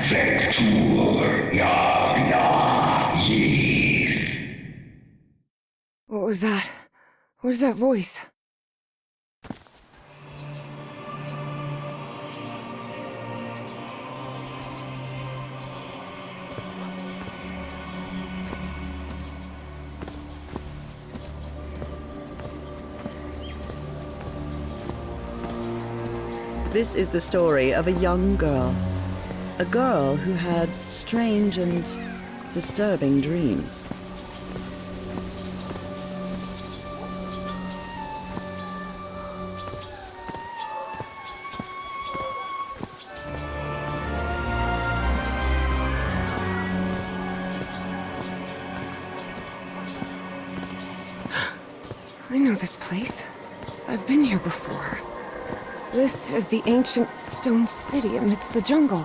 Vectur Yagna Yir. What was that? Where's that voice? This is the story of a young girl. A girl who had strange and disturbing dreams. I know this place. I've been here before. This is the ancient stone city amidst the jungle.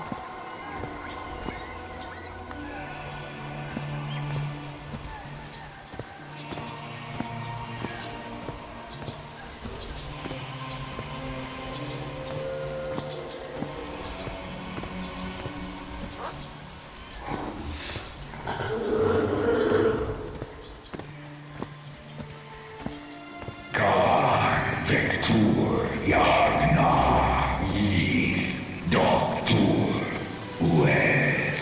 Vectur Yagna Yir. Doctor Wes.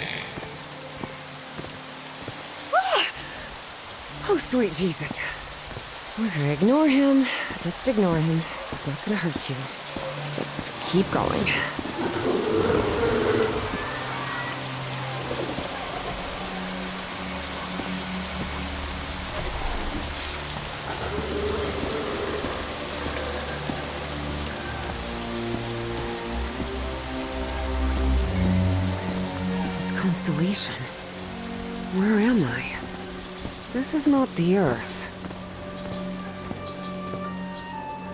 Oh, sweet Jesus. Okay, ignore him. Just ignore him. He's not gonna hurt you. Just keep going. Constellation. Where am I? This is not the Earth.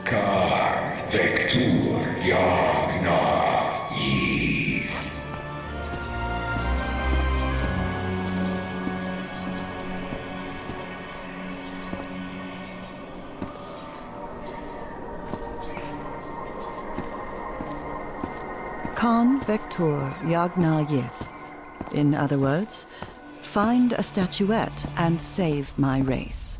Kar Vectur Yagna Yir. Khan Vectur Yagna Yith. In other words, find a statuette and save my race.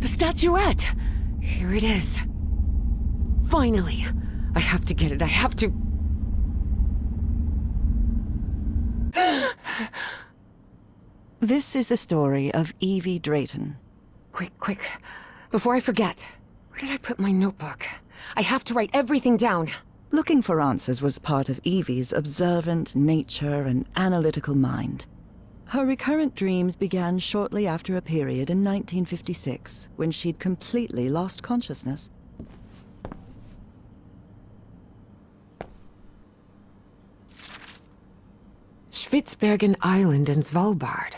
Statuette! Here it is. Finally! I have to get it, I have to... This is the story of Evie Drayton. Quick. Before I forget. Where did I put my notebook? I have to write everything down. Looking for answers was part of Evie's observant nature and analytical mind. Her recurrent dreams began shortly after a period in 1956, when she'd completely lost consciousness. Spitsbergen Island and Svalbard.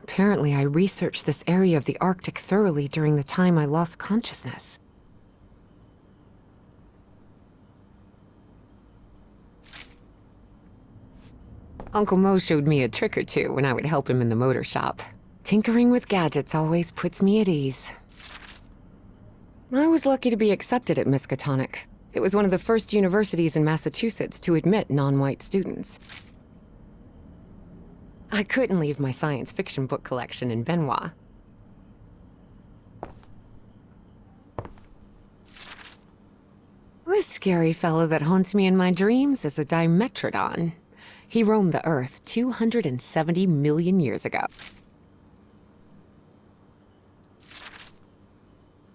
Apparently I researched this area of the Arctic thoroughly during the time I lost consciousness. Uncle Mo showed me a trick or two when I would help him in the motor shop. Tinkering with gadgets always puts me at ease. I was lucky to be accepted at Miskatonic. It was one of the first universities in Massachusetts to admit non-white students. I couldn't leave my science fiction book collection in Benoit. This scary fellow that haunts me in my dreams is a Dimetrodon. He roamed the Earth 270 million years ago.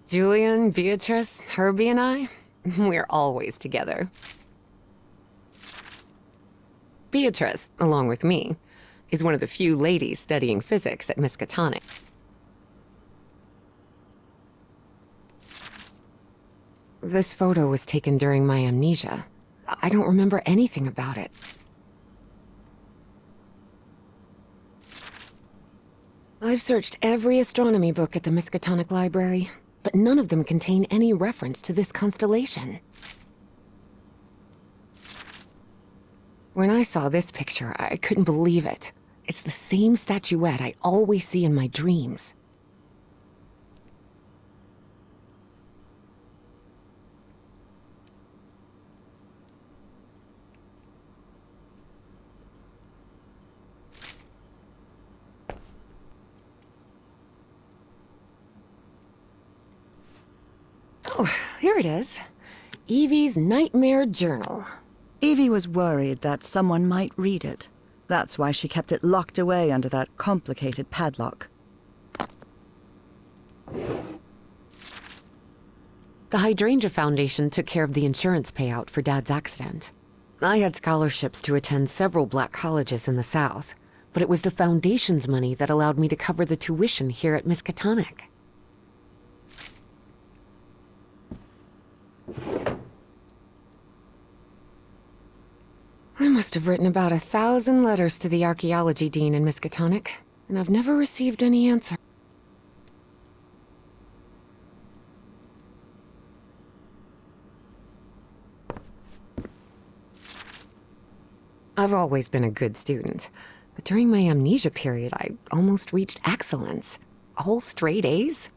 Julian, Beatrice, Herbie, and I, we're always together. Beatrice, along with me, is one of the few ladies studying physics at Miskatonic. This photo was taken during my amnesia. I don't remember anything about it. I've searched every astronomy book at the Miskatonic Library, but none of them contain any reference to this constellation. When I saw this picture, I couldn't believe it. It's the same statuette I always see in my dreams. Oh, here it is. Evie's Nightmare Journal. Evie was worried that someone might read it. That's why she kept it locked away under that complicated padlock. The Hydrangea Foundation took care of the insurance payout for Dad's accident. I had scholarships to attend several black colleges in the South, but it was the Foundation's money that allowed me to cover the tuition here at Miskatonic. I must have written about 1,000 letters to the archaeology dean in Miskatonic, and I've never received any answer. I've always been a good student, but during my amnesia period, I almost reached excellence. All straight A's?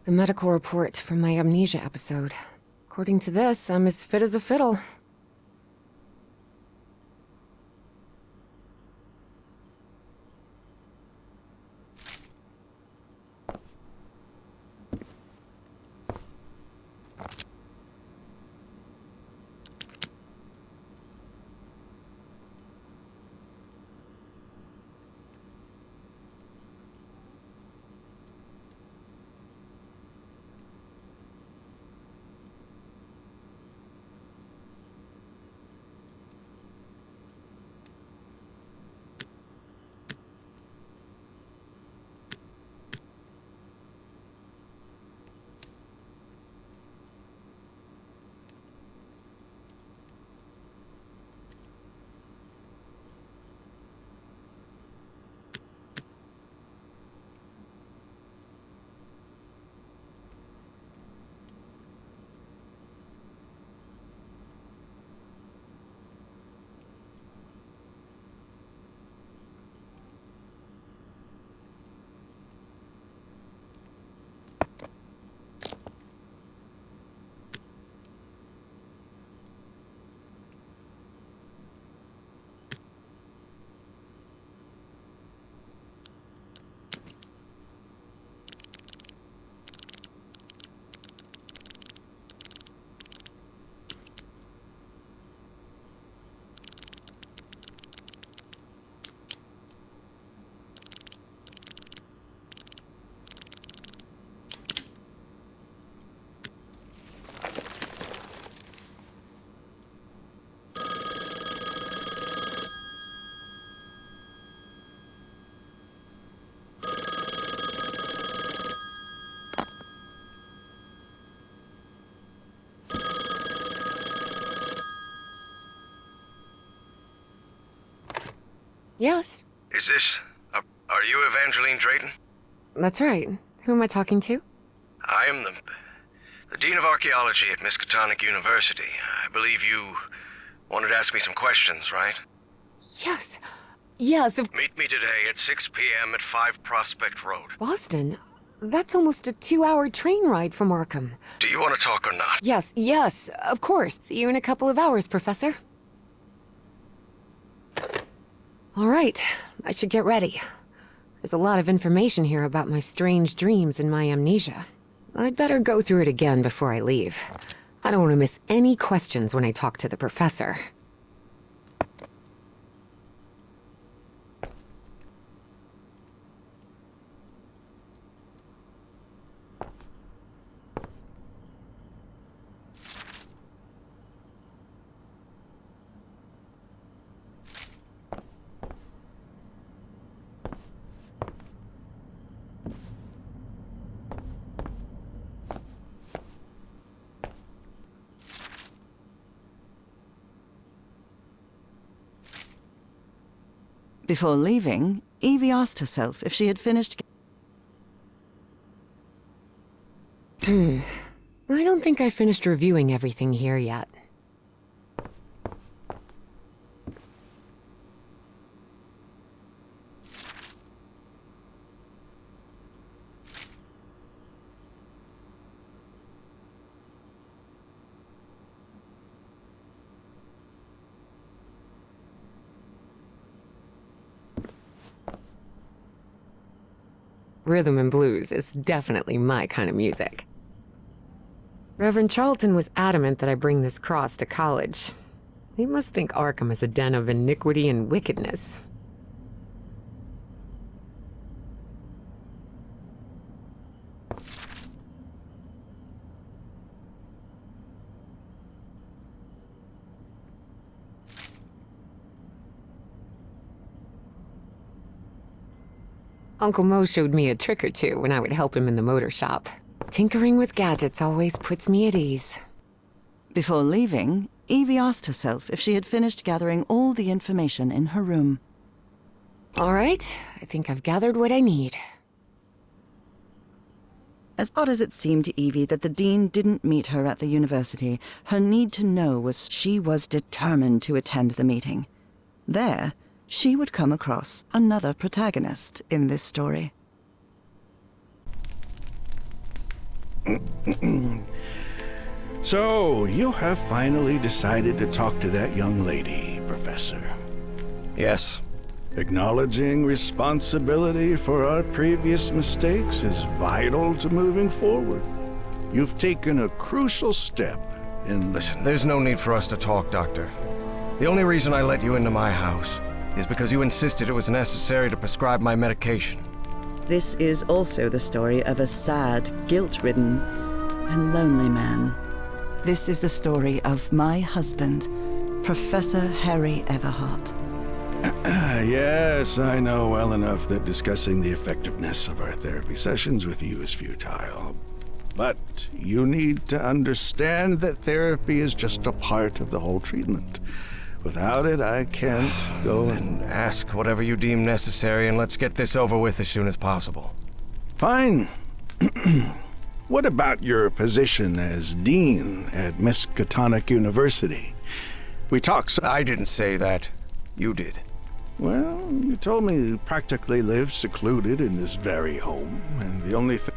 The medical report from my amnesia episode. According to this, I'm as fit as a fiddle. Yes, Is this... are you Evangeline Drayton? that's right. Who am I talking to? I am the Dean of Archaeology at Miskatonic University. I believe you wanted to ask me some questions, right? Yes. Yes, of Meet me today at 6 p.m. at 5 Prospect Road. Boston. That's almost a 2-hour train ride from Arkham. Do you want to talk or not? Yes, of course. See you in a couple of hours, Professor. All right, I should get ready. There's a lot of information here about my strange dreams and my amnesia. I'd better go through it again before I leave. I don't want to miss any questions when I talk to the professor. Before leaving, Evie asked herself if she had finished. I don't think I finished reviewing everything here yet. Rhythm and blues is definitely my kind of music. Reverend Charlton was adamant that I bring this cross to college. He must think Arkham is a den of iniquity and wickedness. Uncle Mo showed me a trick or two when I would help him in the motor shop. Tinkering with gadgets always puts me at ease. Before leaving, Evie asked herself if she had finished gathering all the information in her room. All right, I think I've gathered what I need. As odd as it seemed to Evie that the Dean didn't meet her at the university, her need to know was she was determined to attend the meeting. There, she would come across another protagonist in this story. So, you have finally decided to talk to that young lady, Professor. Yes. Acknowledging responsibility for our previous mistakes is vital to moving forward. You've taken a crucial step in... Listen, there's no need for us to talk, Doctor. The only reason I let you into my house is because you insisted it was necessary to prescribe my medication. This is also the story of a sad, guilt-ridden, and lonely man. This is the story of my husband, Professor Harry Everhart. Yes, I know well enough that discussing the effectiveness of our therapy sessions with you is futile. But you need to understand that therapy is just a part of the whole treatment. Without it, I can't go and... Ask whatever you deem necessary and let's get this over with as soon as possible. Fine. What about your position as dean at Miskatonic University? We talked I didn't say that. You did. Well, you told me you practically live secluded in this very home, and the only thing...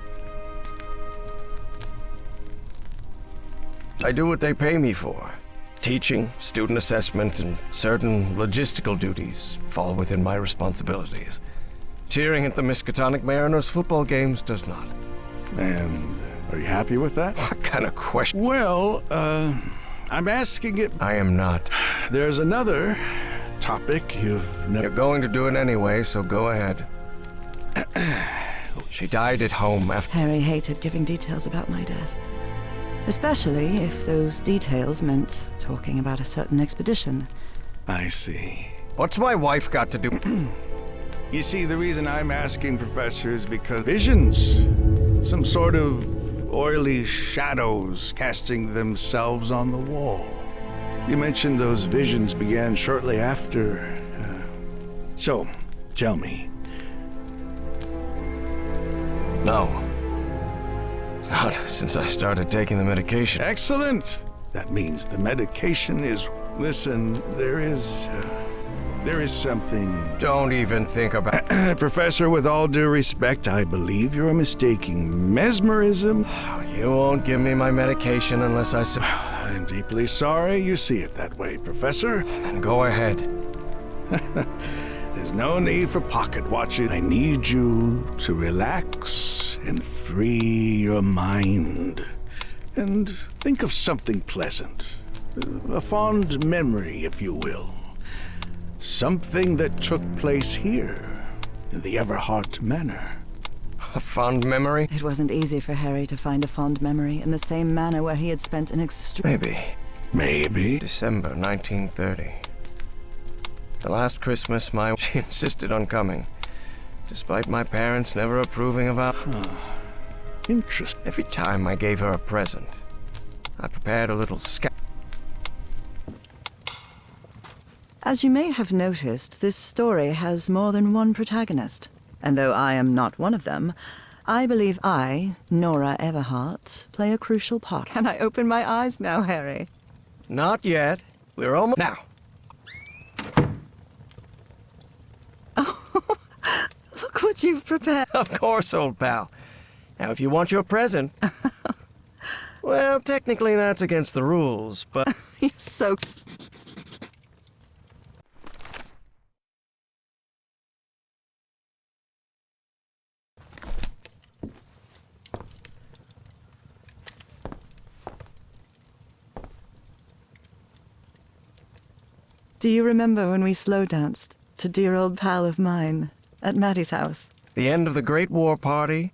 I do what they pay me for. Teaching, student assessment, and certain logistical duties fall within my responsibilities. Cheering at the Miskatonic Mariners football games does not. And are you happy with that? What kind of question? Well, I'm asking it... I am not. There's another topic you've never... You're going to do it anyway, so go ahead. She died at home after... Harry hated giving details about my death. Especially if those details meant talking about a certain expedition. I see. What's my wife got to do? You see, the reason I'm asking, Professor, is because visions. Some sort of oily shadows casting themselves on the wall. You mentioned those visions began shortly after. So, tell me. No. Not since I started taking the medication. Excellent! That means the medication is... Listen, there is something... Don't even think about... Professor, with all due respect, I believe you're mistaking mesmerism... You won't give me my medication unless I... I'm deeply sorry you see it that way, Professor. Then go ahead. There's There's no need for pocket watching. I need you to relax and free your mind. And think of something pleasant. A fond memory, if you will. Something that took place here, in the Everhart Manor. A fond memory? It wasn't easy for Harry to find a fond memory in the same manor where he had spent an extreme... Maybe. December 1930. The last Christmas, she insisted on coming, despite my parents never approving of our... Interesting. Every time I gave her a present, I prepared a little As you may have noticed, this story has more than one protagonist. And though I am not one of them, I believe I, Nora Everhart, play a crucial part. Can I open my eyes now, Harry? Not yet. We're almost... Now! Look what you've prepared. Of course, old pal. Now, if you want your present... well, technically that's against the rules, but... You're so... Do you remember when we slow danced to Dear Old Pal of Mine at Maddie's house? The end of the Great War Party?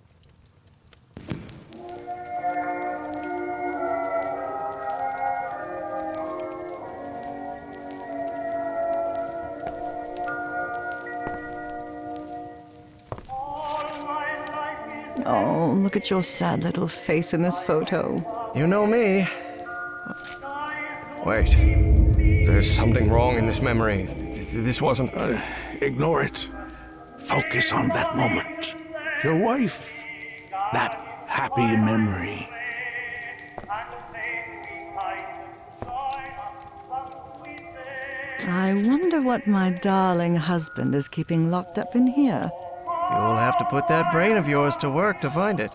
Oh, look at your sad little face in this photo. You know me. Wait. There's something wrong in this memory. This wasn't... Ignore it. Focus on that moment. Your wife. That happy memory. I wonder what my darling husband is keeping locked up in here. You'll have to put that brain of yours to work to find it.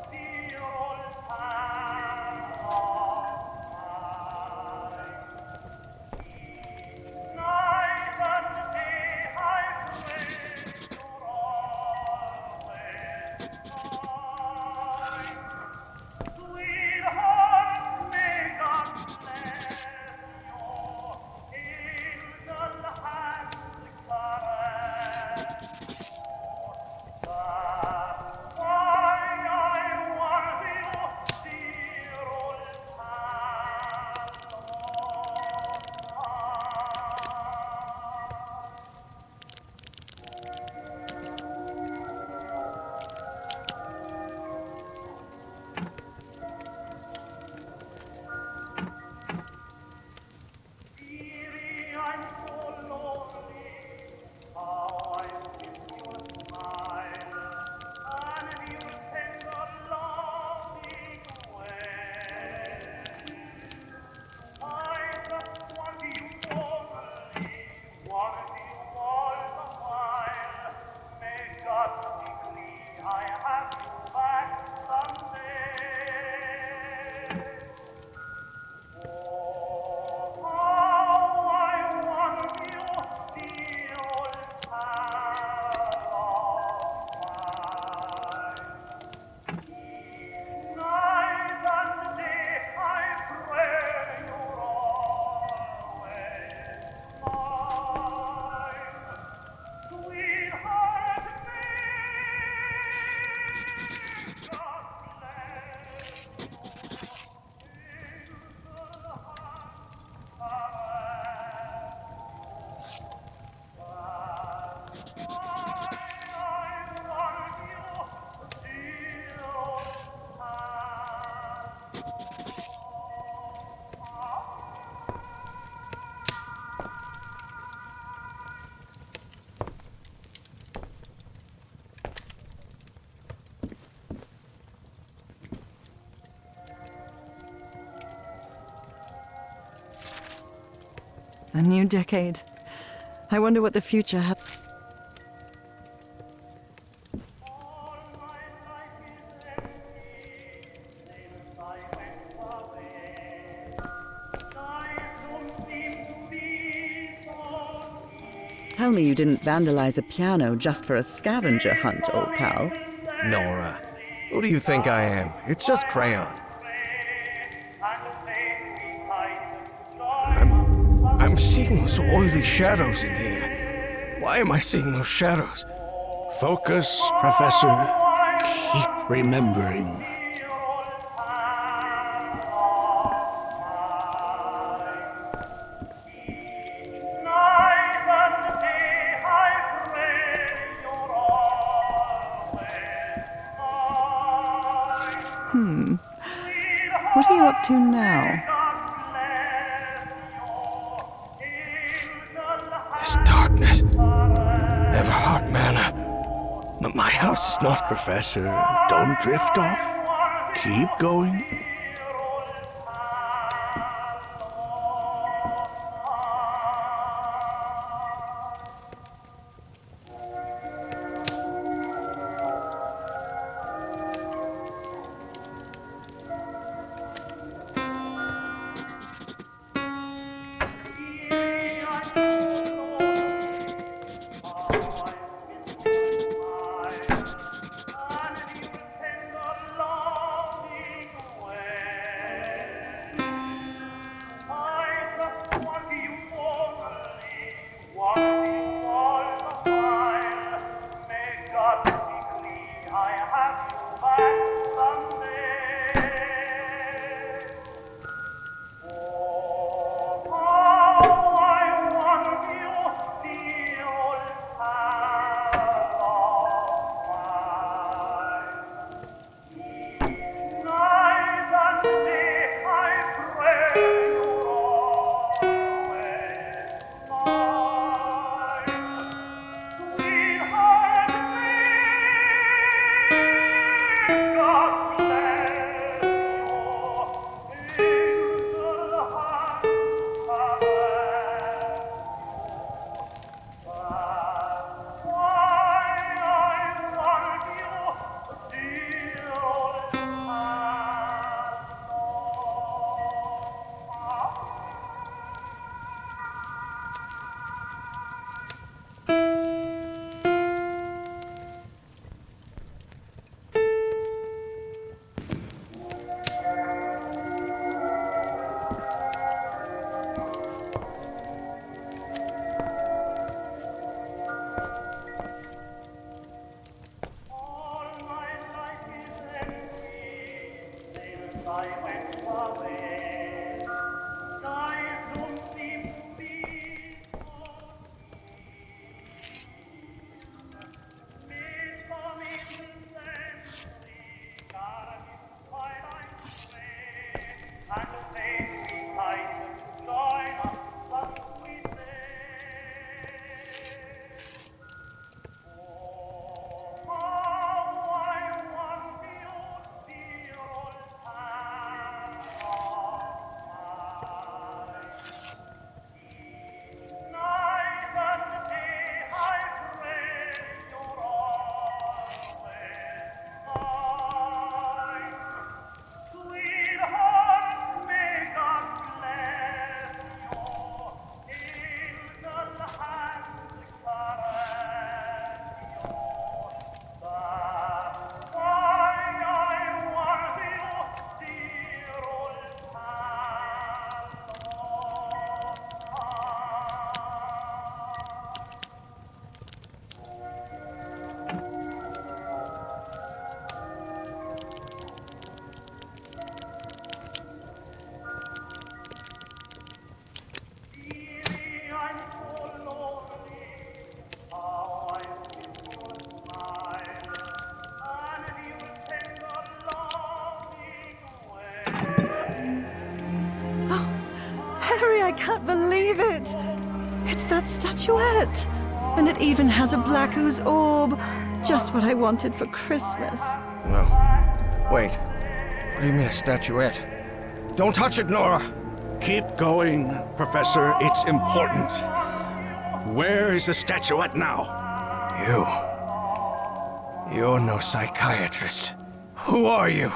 A new decade. I wonder what the future has. tell me you didn't vandalize a piano just for a scavenger hunt, old pal. Nora, who do you think I am? It's just crayon. I'm seeing those oily shadows in here. Why am I seeing those shadows? Focus, Professor. Keep remembering. What are you up to now? This darkness. Everhard Manor. My house is not... Professor, don't drift off. Keep going. I can't believe it! It's that statuette! And it even has a black ooze orb. Just what I wanted for Christmas. No. Wait. What do you mean a statuette? Don't touch it, Nora! Keep going, Professor. It's important. Where is the statuette now? You're no psychiatrist. Who are you?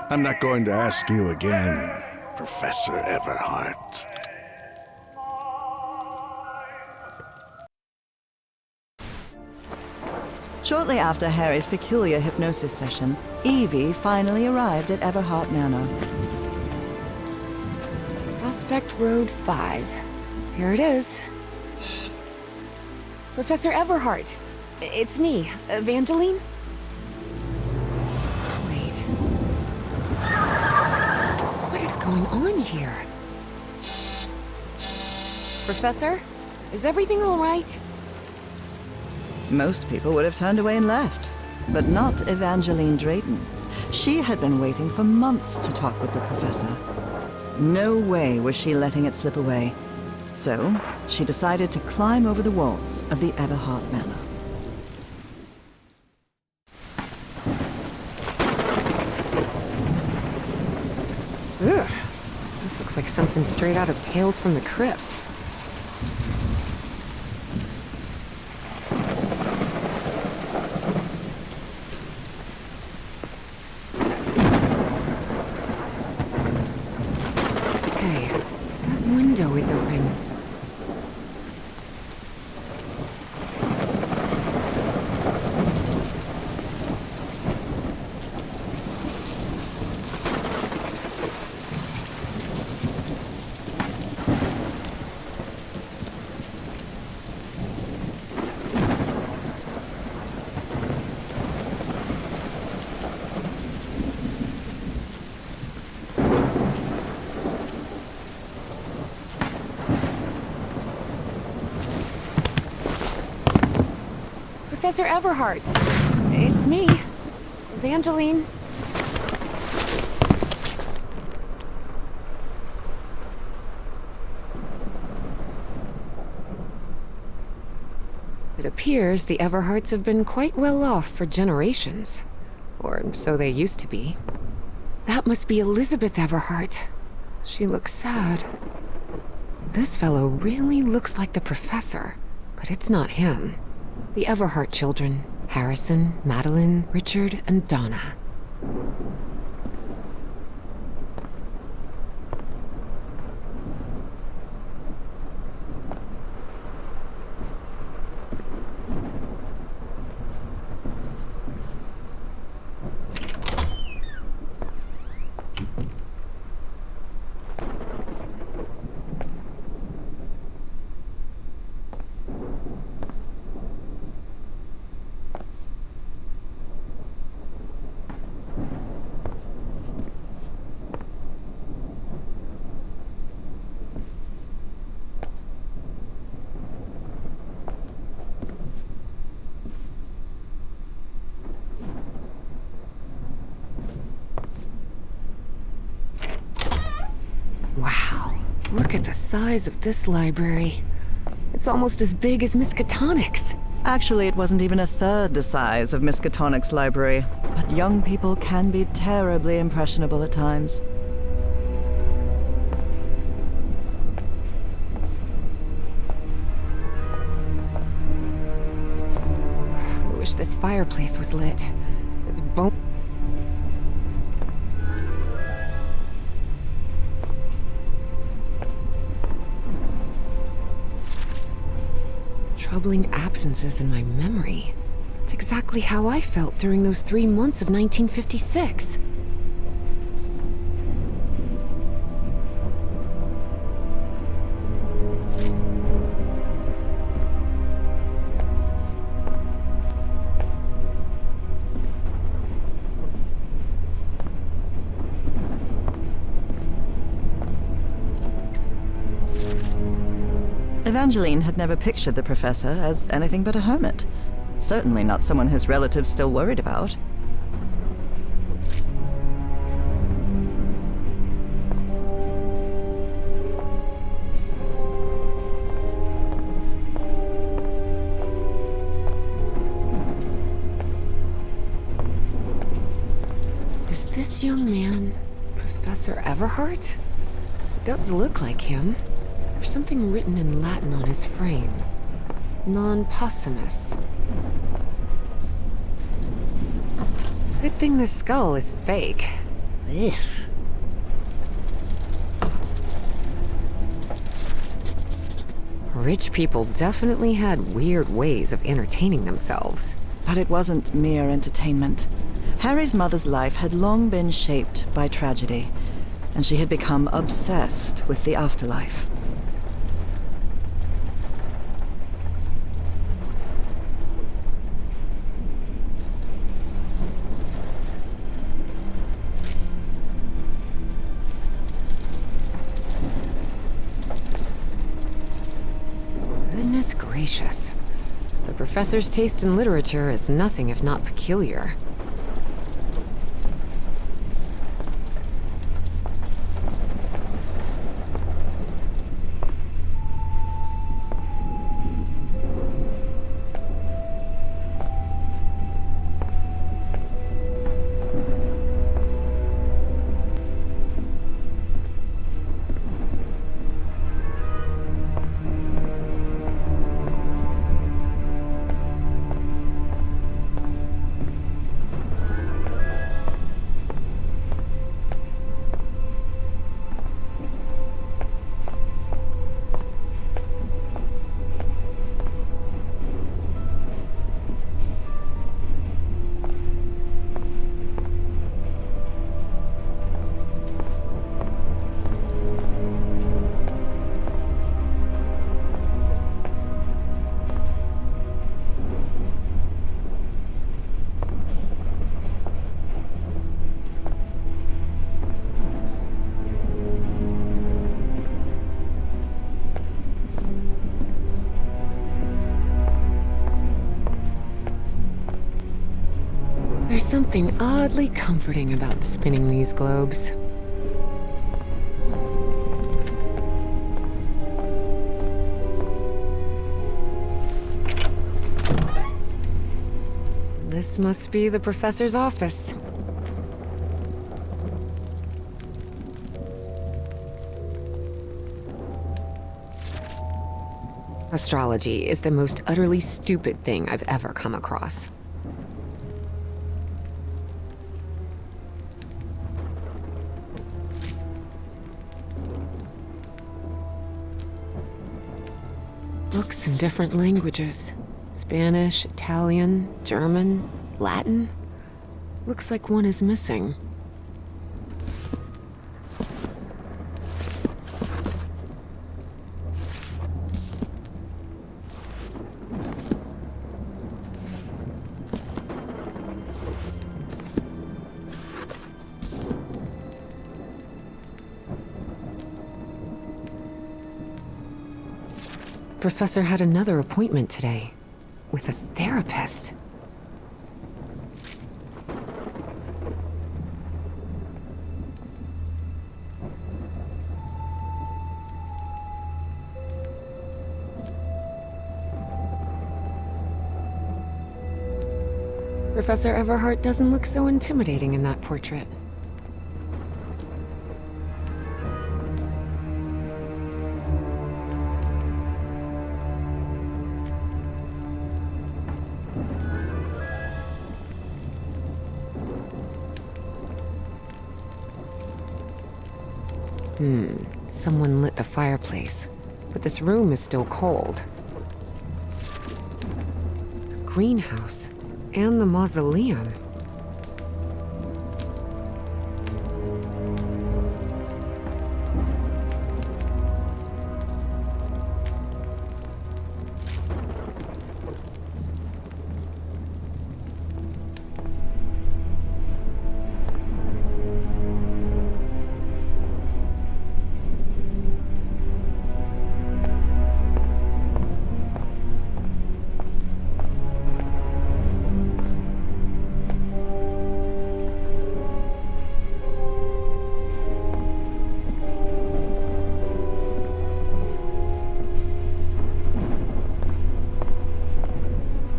I'm not going to ask you again, Professor Everhart. Shortly after Harry's peculiar hypnosis session, Evie finally arrived at Everhart Manor. Prospect Road 5. Here it is. Professor Everhart. It's me, Evangeline. Wait. What is going on here? Professor? Is everything all right? Most people would have turned away and left, but not Evangeline Drayton. She had been waiting for months to talk with the professor. No way was she letting it slip away. So, she decided to climb over the walls of the Everhart Manor. Ugh. This looks like something straight out of Tales from the Crypt. Hey, that window is open. Professor Everhart. It's me, Evangeline. It appears the Everharts have been quite well off for generations. Or so they used to be. That must be Elizabeth Everhart. She looks sad. This fellow really looks like the professor, but it's not him. The Everhart children, Harrison, Madeline, Richard, and Donna. Wow, look at the size of this library. It's almost as big as Miskatonic's. Actually, it wasn't even a third the size of Miskatonic's library, but young people can be terribly impressionable at times. I wish this fireplace was lit. It's bone. Troubling absences in my memory. That's exactly how I felt during those 3 months of 1956. Evangeline had never pictured the professor as anything but a hermit. Certainly not someone his relatives still worried about. Is this young man Professor Everhart? It does look like him. There's something written in Latin on his frame. Non possumus. Good thing the skull is fake. Ugh. Rich people definitely had weird ways of entertaining themselves. But it wasn't mere entertainment. Harry's mother's life had long been shaped by tragedy, and she had become obsessed with the afterlife. Goodness gracious. The professor's taste in literature is nothing if not peculiar. There's something oddly comforting about spinning these globes. This must be the professor's office. Astrology is the most utterly stupid thing I've ever come across. Books in different languages. Spanish, Italian, German, Latin. Looks like one is missing. The professor had another appointment today, with a therapist. Professor Everhart doesn't look so intimidating in that portrait. Someone lit the fireplace, but this room is still cold. The greenhouse and the mausoleum.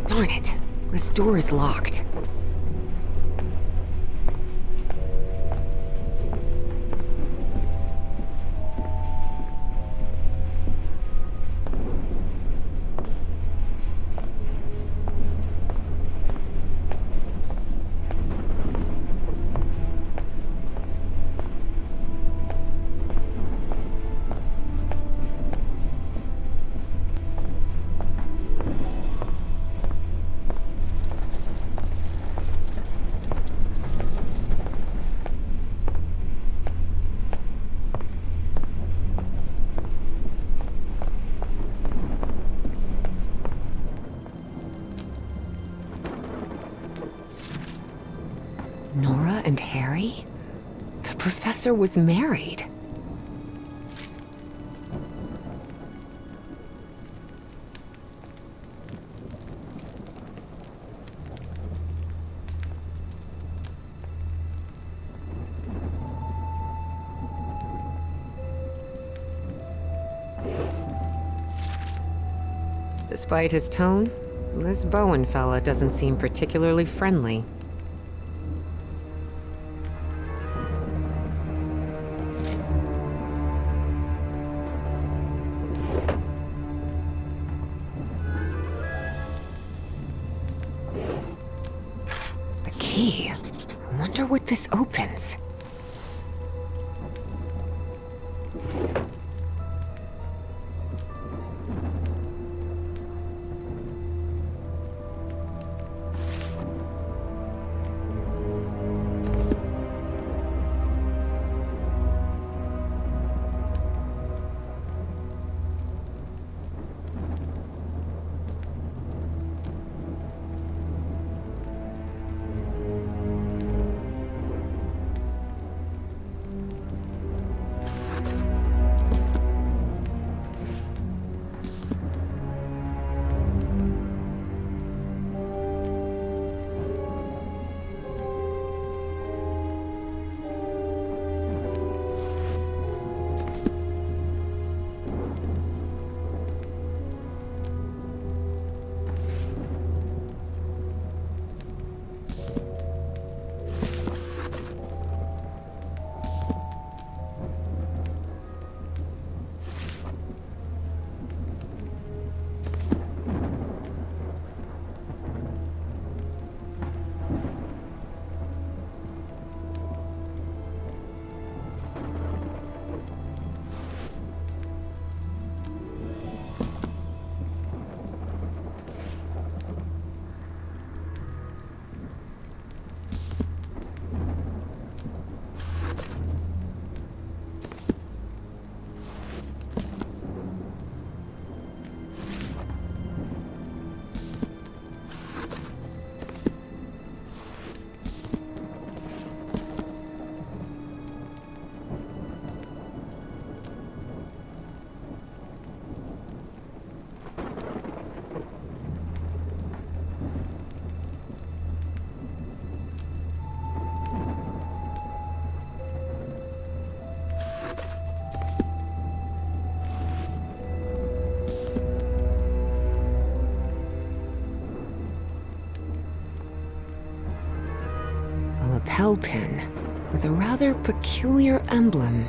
Darn it, this door is locked. Nora and Harry? The professor was married. Despite his tone, this Bowen fella doesn't seem particularly friendly. A key. I wonder what this opens. Lapel pin with a rather peculiar emblem.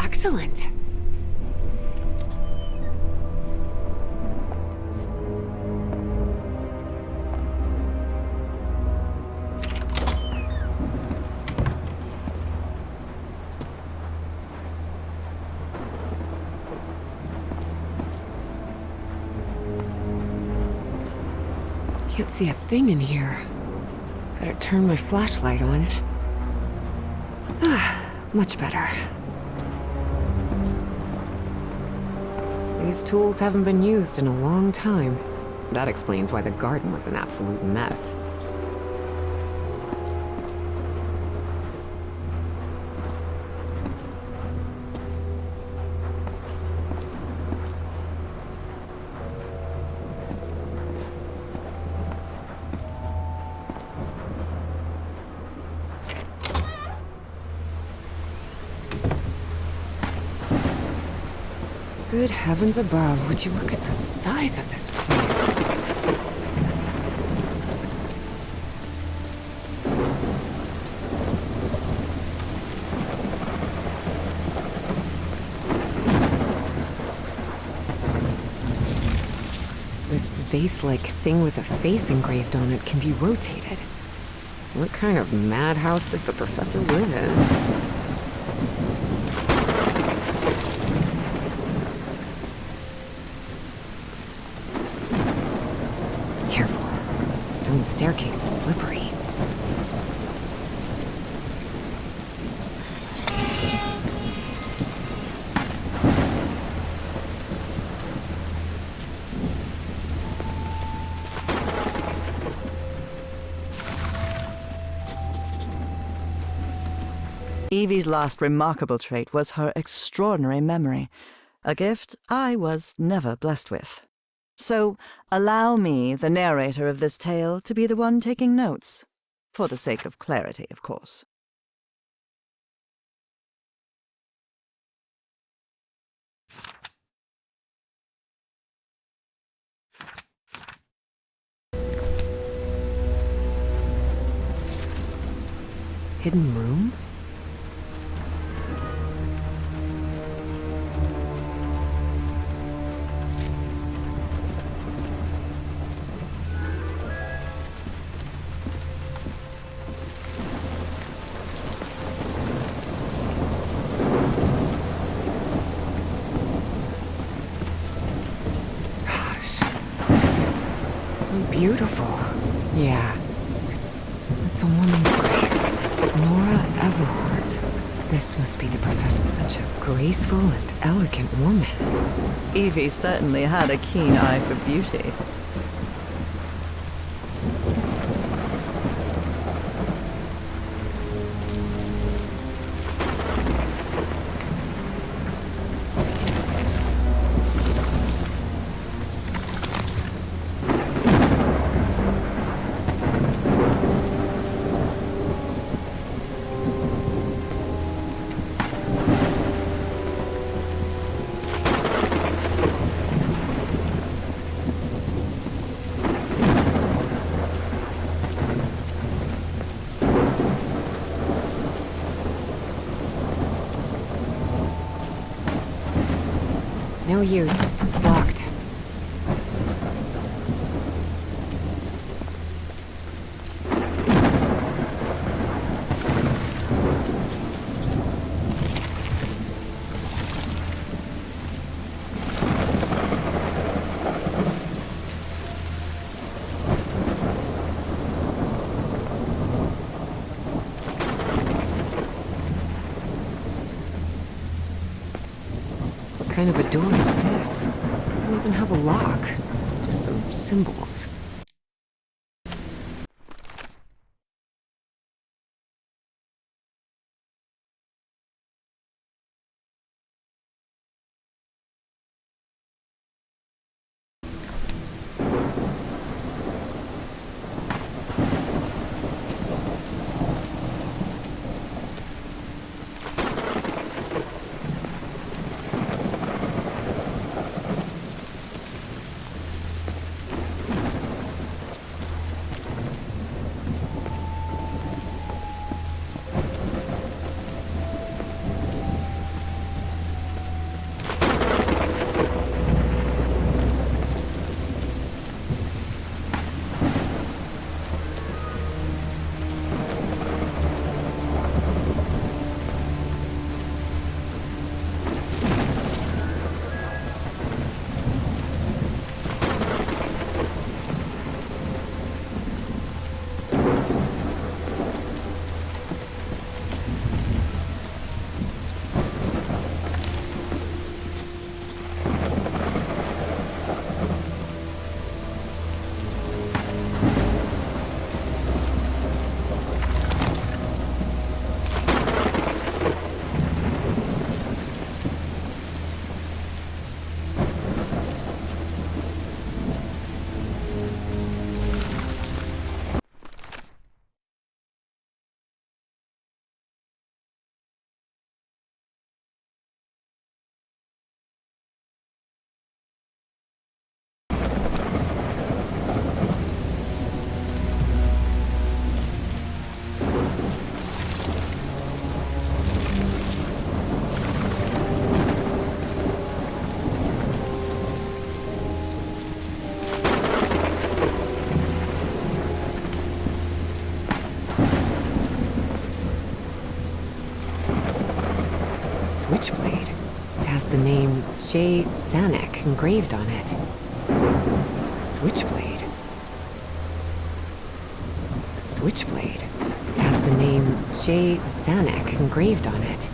Excellent. Can't see a thing in here. Better turn my flashlight on. Ah, much better. These tools haven't been used in a long time. That explains why the garden was an absolute mess. Good heavens above, would you look at the size of this place? This vase-like thing with a face engraved on it can be rotated. What kind of madhouse does the professor live in? stone staircase is slippery. Evie's last remarkable trait was her extraordinary memory, a gift I was never blessed with. So allow me, the narrator of this tale, to be the one taking notes. For the sake of clarity, of course. Hidden room? Gosh, this is so beautiful. Yeah, it's a woman's grave. Nora Everhart. This must be the professor. Such a graceful and elegant woman. Evie certainly had a keen eye for beauty. No use. It's locked. What kind of a door is this? Doesn't even have a lock. Just some symbols. Switchblade. It has the name Shay Zanuck engraved on it. Switchblade. switchblade. It has the name Shay Zanuck engraved on it.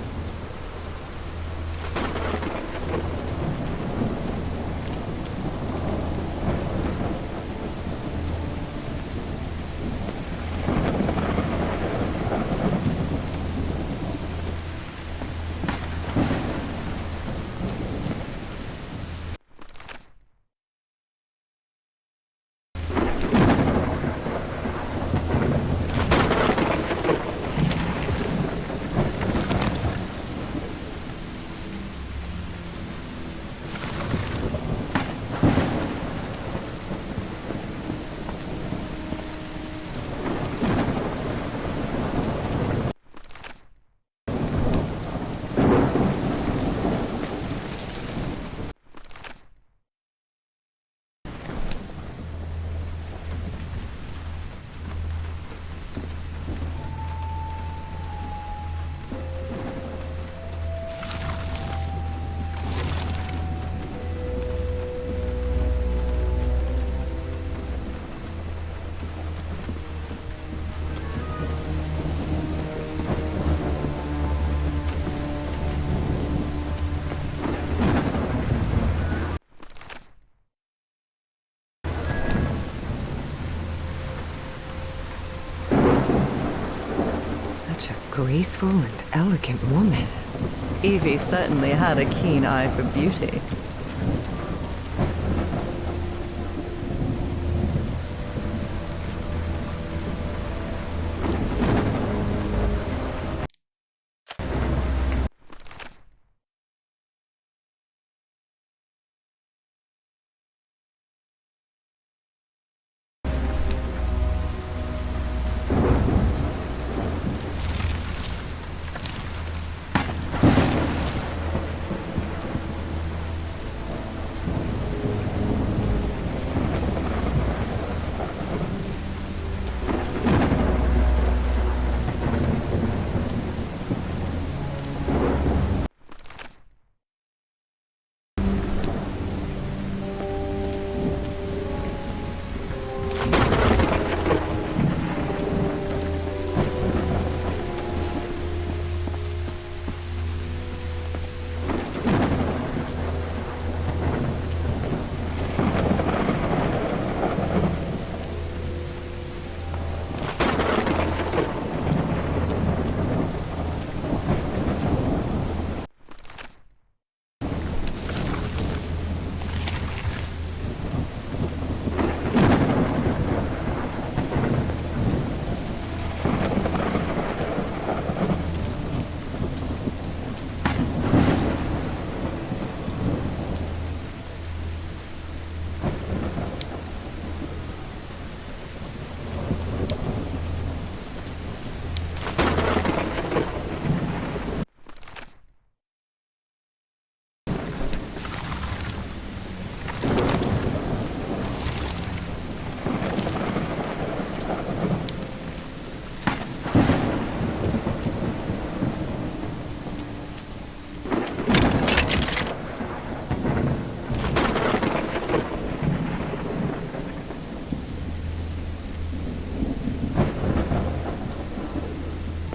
Such a graceful and elegant woman. Evie certainly had a keen eye for beauty.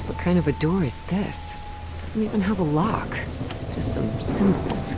What kind of a door is this? Doesn't even have a lock. Just some symbols.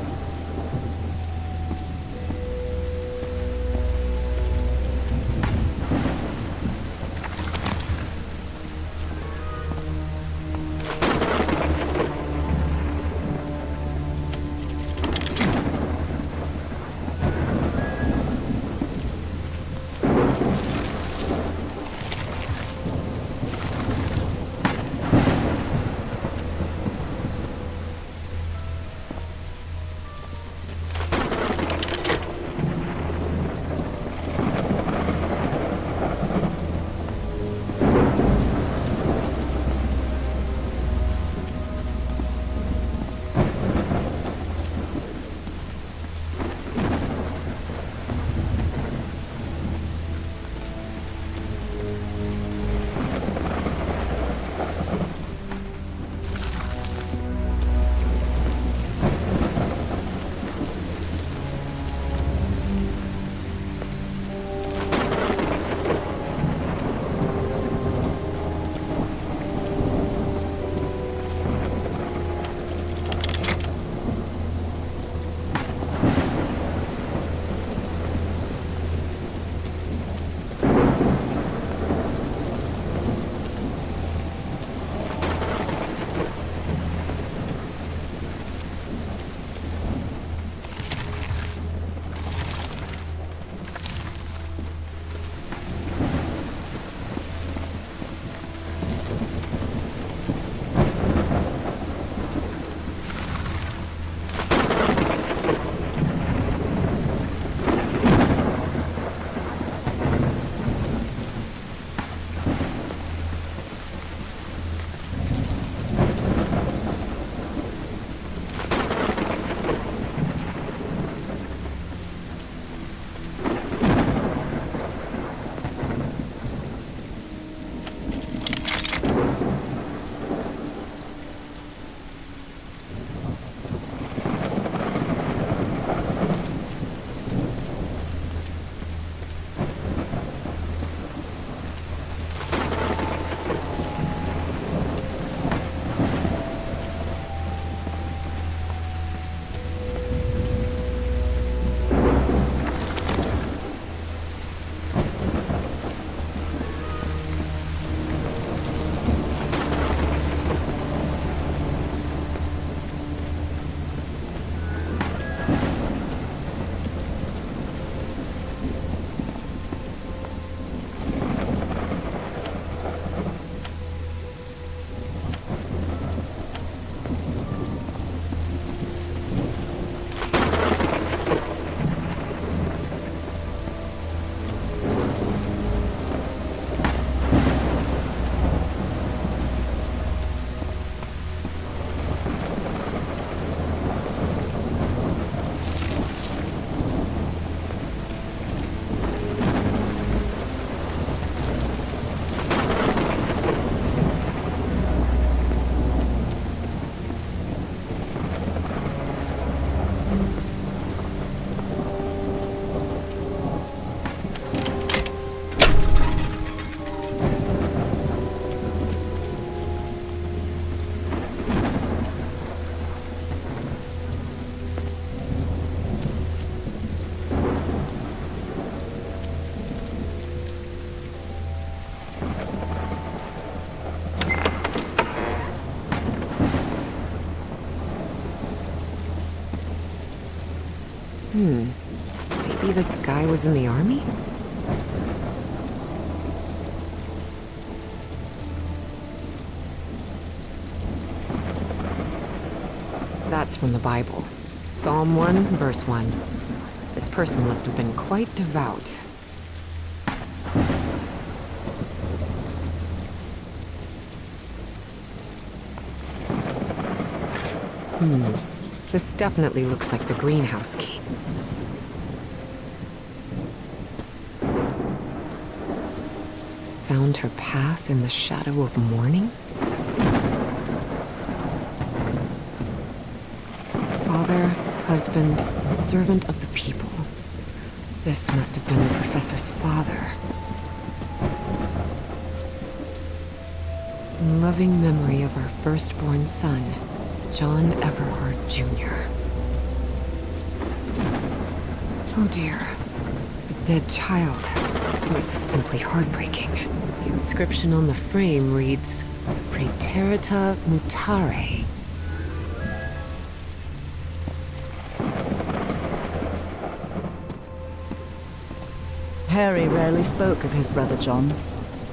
this guy was in the army? That's from the Bible. Psalm 1, verse 1. This person must have been quite devout. This definitely looks like the greenhouse key. Found her path in the shadow of morning? Father, husband, and servant of the people. This must have been the professor's father. In loving memory of our firstborn son, John Everhard Jr. Oh dear. A dead child. This is simply heartbreaking. The inscription on the frame reads, Praeterita Mutare. Harry rarely spoke of his brother John,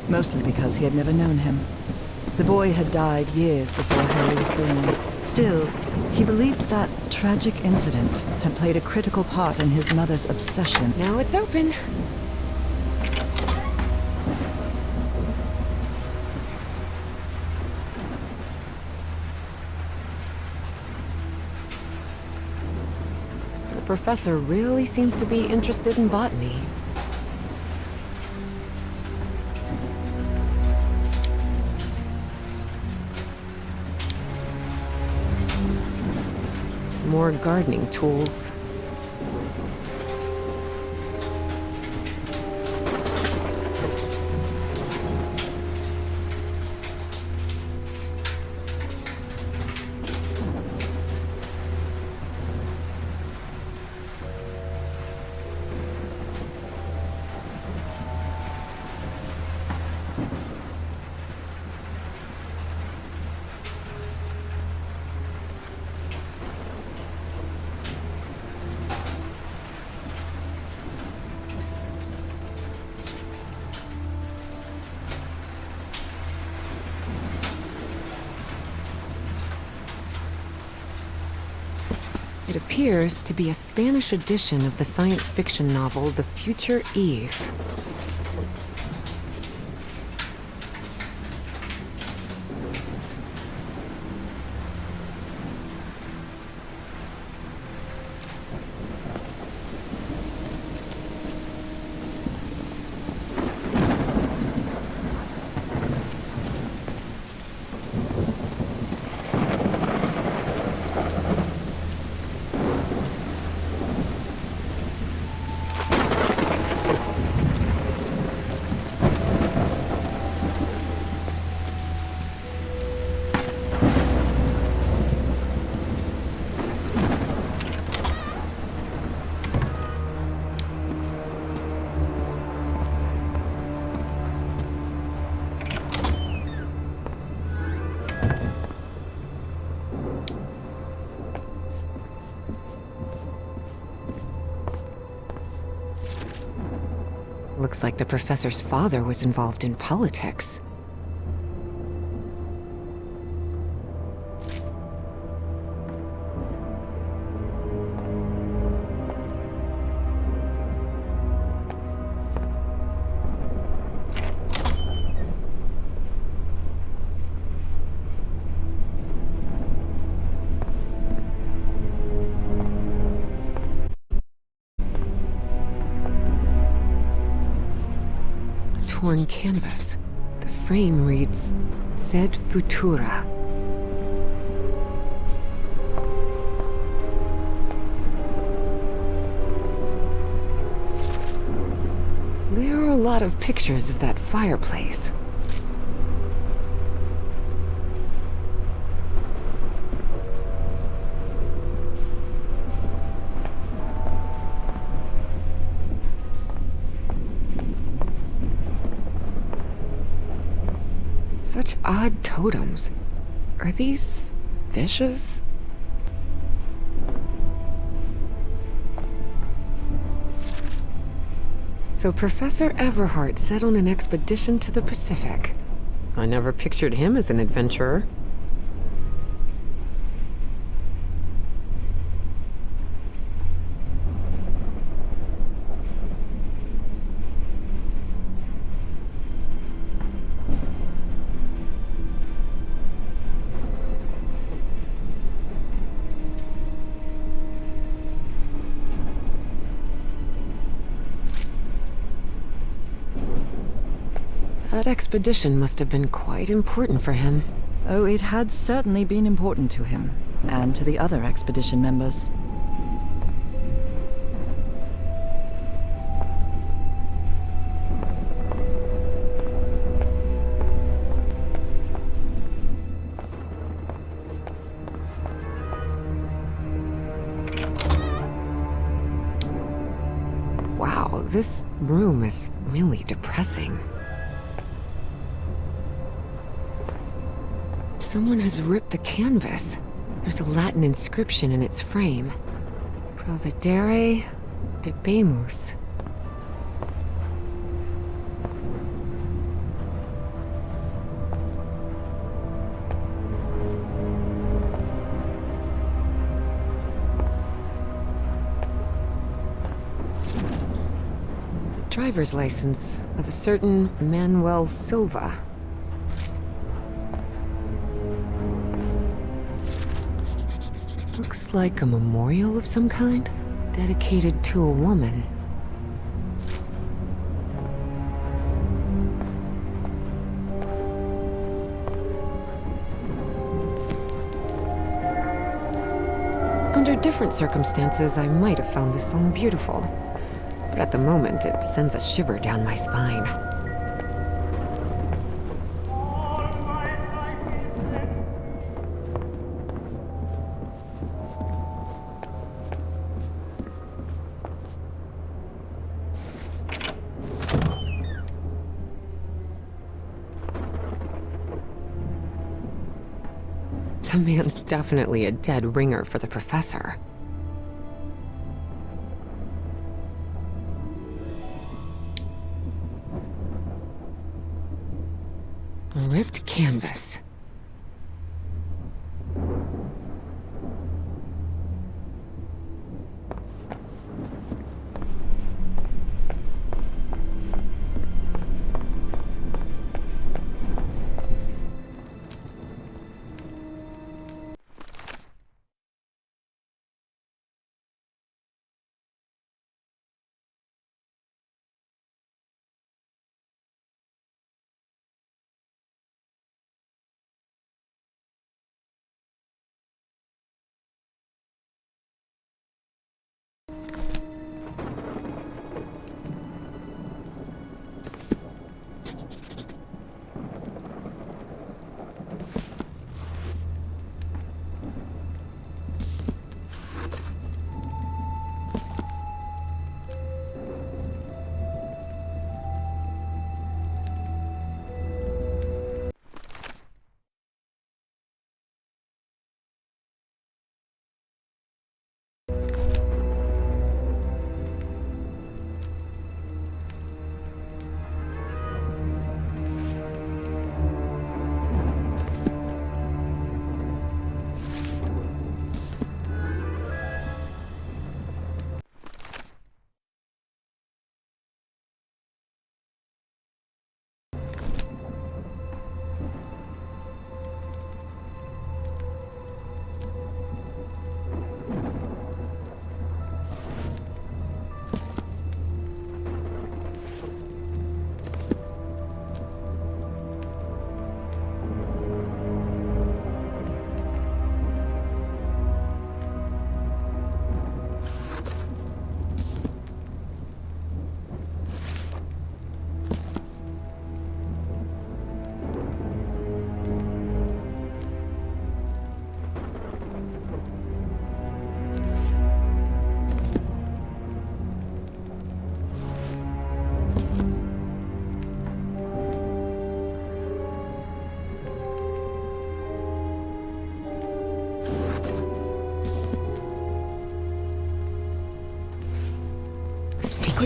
mostly because he had never known him. The boy had died years before Harry was born. Still, he believed that tragic incident had played a critical part in his mother's obsession. Now it's open. The professor really seems to be interested in botany. More gardening tools. It appears to be a Spanish edition of the science fiction novel The Future Eve. Looks like the professor's father was involved in politics. Torn canvas. The frame reads, Sed Futura. There are a lot of pictures of that fireplace. Such odd totems. Are these fishes? So Professor Everhart set on an expedition to the Pacific. I never pictured him as an adventurer. That expedition must have been quite important for him. Oh, it had certainly been important to him, and to the other expedition members. Wow, this room is really depressing. Someone has ripped the canvas. There's a Latin inscription in its frame. Providere debemus. The driver's license of a certain Manuel Silva. Looks like a memorial of some kind, dedicated to a woman. Under different circumstances, I might have found this song beautiful, but at the moment, it sends a shiver down my spine. The man's definitely a dead ringer for the professor. A ripped canvas.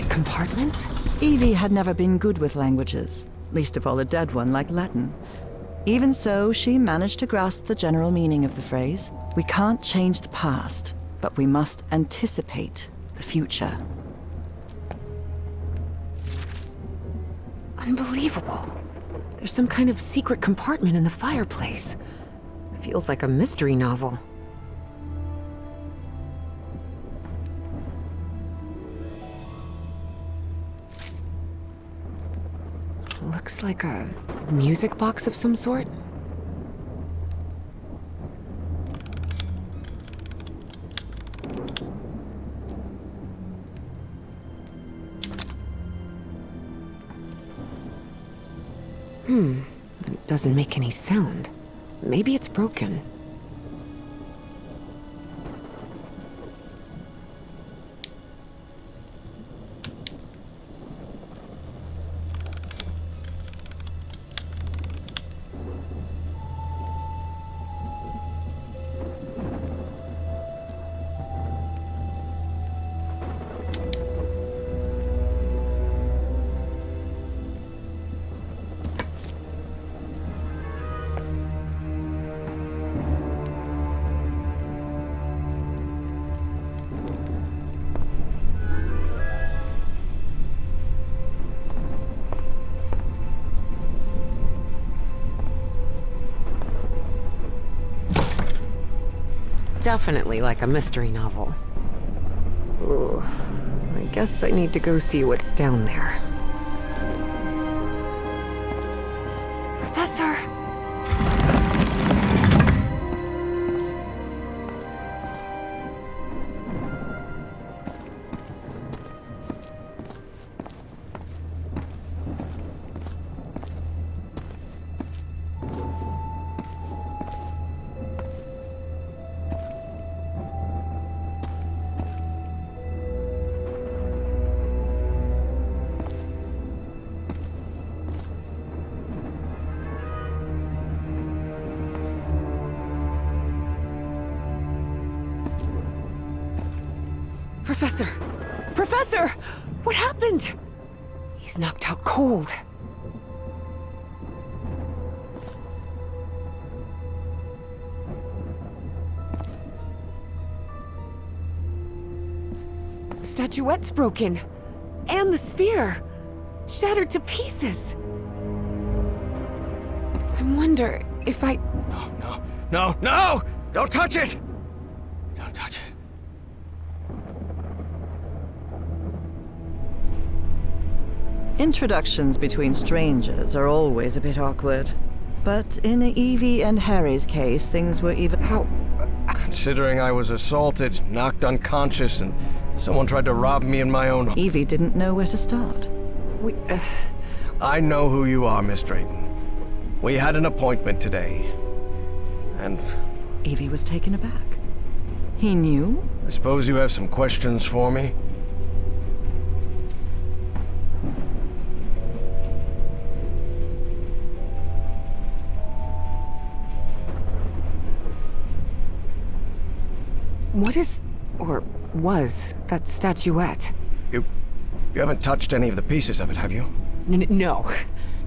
secret compartment? Evie had never been good with languages, least of all a dead one like Latin. Even so, she managed to grasp the general meaning of the phrase. We can't change the past, but we must anticipate the future. Unbelievable. There's some kind of secret compartment in the fireplace. Feels like a mystery novel. Looks like a music box of some sort. It doesn't make any sound. Maybe it's broken. Definitely like a mystery novel. Ooh, I guess I need to go see what's down there. Professor! Professor! Professor! What happened? He's knocked out cold. The statuette's broken. And the sphere. Shattered to pieces. I wonder if I... No! Don't touch it! Don't touch it. Introductions between strangers are always a bit awkward. But in Evie and Harry's case, things were even... How... Considering I was assaulted, knocked unconscious, and someone tried to rob me in my own home. Evie didn't know where to start. We... I know who you are, Miss Drayton. We had an appointment today. And Evie was taken aback. He knew? I suppose you have some questions for me? What is... or was that statuette? You haven't touched any of the pieces of it, have you? No.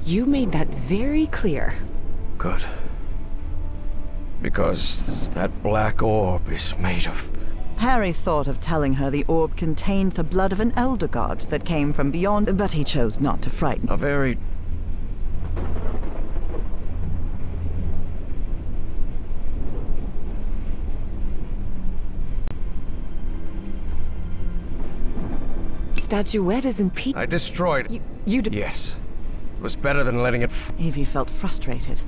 You made that very clear. Good. Because that black orb is made of... Harry thought of telling her the orb contained the blood of an elder god that came from beyond, but he chose not to frighten. a very... Statuette is in pieces. I destroyed it. Yes. It was better than letting it... Evie felt frustrated.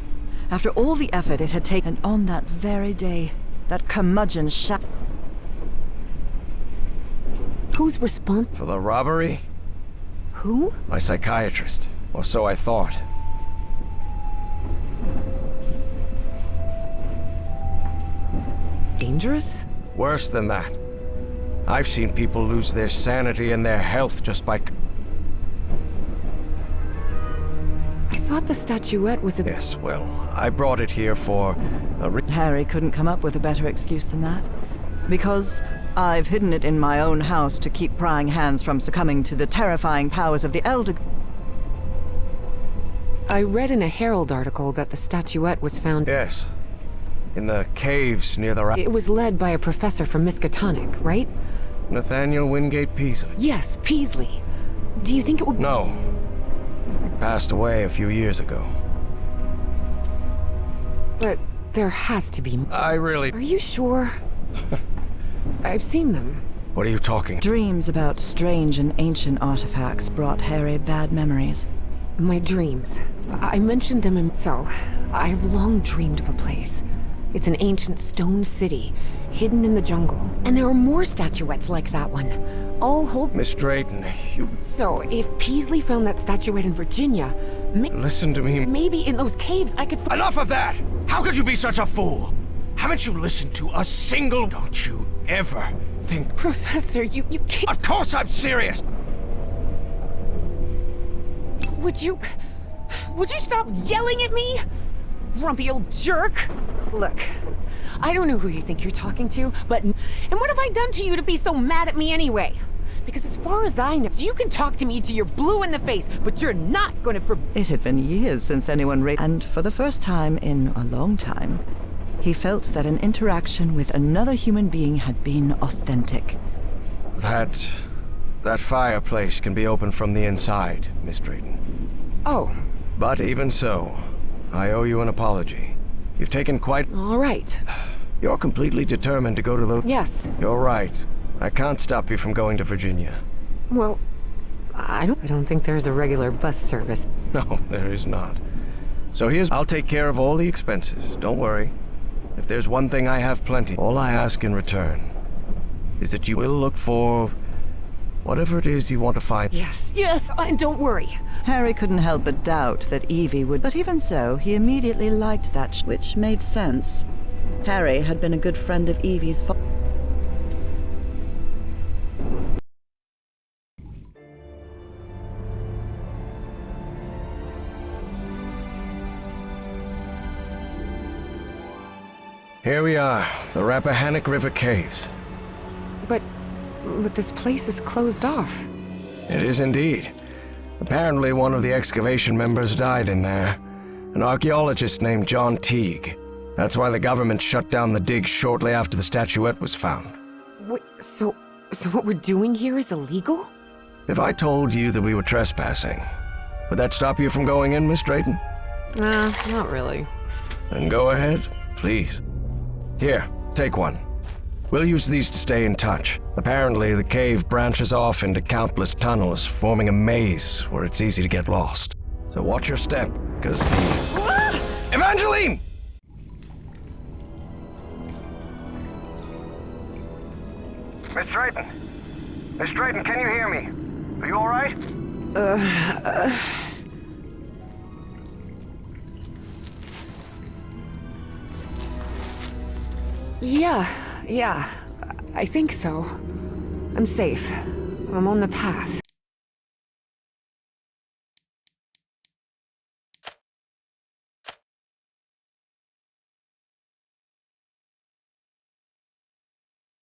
After all the effort it had taken on that very day, that curmudgeon shot... Who's responsible? For the robbery? Who? My psychiatrist. Or so I thought. Dangerous? Worse than that. I've seen people lose their sanity and their health just by... I thought the statuette was a... Yes, well, I brought it here for a Harry couldn't come up with a better excuse than that. Because I've hidden it in my own house to keep prying hands from succumbing to the terrifying powers of the Elder... I read in a Herald article that the statuette was found... Yes. In the caves near the... It was led by a professor from Miskatonic, right? Nathaniel Wingate Peasley. Yes, Peasley. Do you think it would... No. He passed away a few years ago. But there has to be... I really... Are you sure? I've seen them. What are you talking? Dreams about strange and ancient artifacts brought Harry bad memories. My dreams. I mentioned them in... So, I have long dreamed of a place. It's an ancient stone city, hidden in the jungle. And there are more statuettes like that one. All hold... Miss Drayton, you... So, if Peasley found that statuette in Virginia, Listen to me. maybe in those caves I could... Enough of that! How could you be such a fool? Haven't you listened to a single... Don't you ever think... Professor, you can't... Of course I'm serious! Would you stop yelling at me? Grumpy old jerk! Look, I don't know who you think you're talking to, but... And what have I done to you to be so mad at me anyway? Because as far as I know, you can talk to me till you're blue in the face, but you're not gonna It had been years since anyone and for the first time in a long time, he felt that an interaction with another human being had been authentic. That fireplace can be opened from the inside, Miss Drayton. Oh, But even so, I owe you an apology. You've taken quite... all right. You're completely determined to go to those... Yes. You're right. I can't stop you from going to Virginia. Well, I don't think there's a regular bus service. No, there is not. So I'll take care of all the expenses. Don't worry. If there's one thing I have plenty, all I ask in return is that you will look for whatever it is you want to find. Yes, and don't worry. Harry couldn't help but doubt that Evie would, but even so, he immediately liked that, which made sense. Harry had been a good friend of Evie's Here we are, the Rappahannock River Caves. But this place is closed off. It is indeed. Apparently one of the excavation members died in there. An archaeologist named John Teague. That's why the government shut down the dig shortly after the statuette was found. Wait, so what we're doing here is illegal? If I told you that we were trespassing, would that stop you from going in, Miss Drayton? Nah, not really. Then go ahead, please. Here, take one. We'll use these to stay in touch. Apparently, the cave branches off into countless tunnels, forming a maze where it's easy to get lost. So watch your step, because the... Evangeline! Miss Drayton! Miss Drayton, can you hear me? Are you all right? Yeah, I think so. I'm safe. I'm on the path.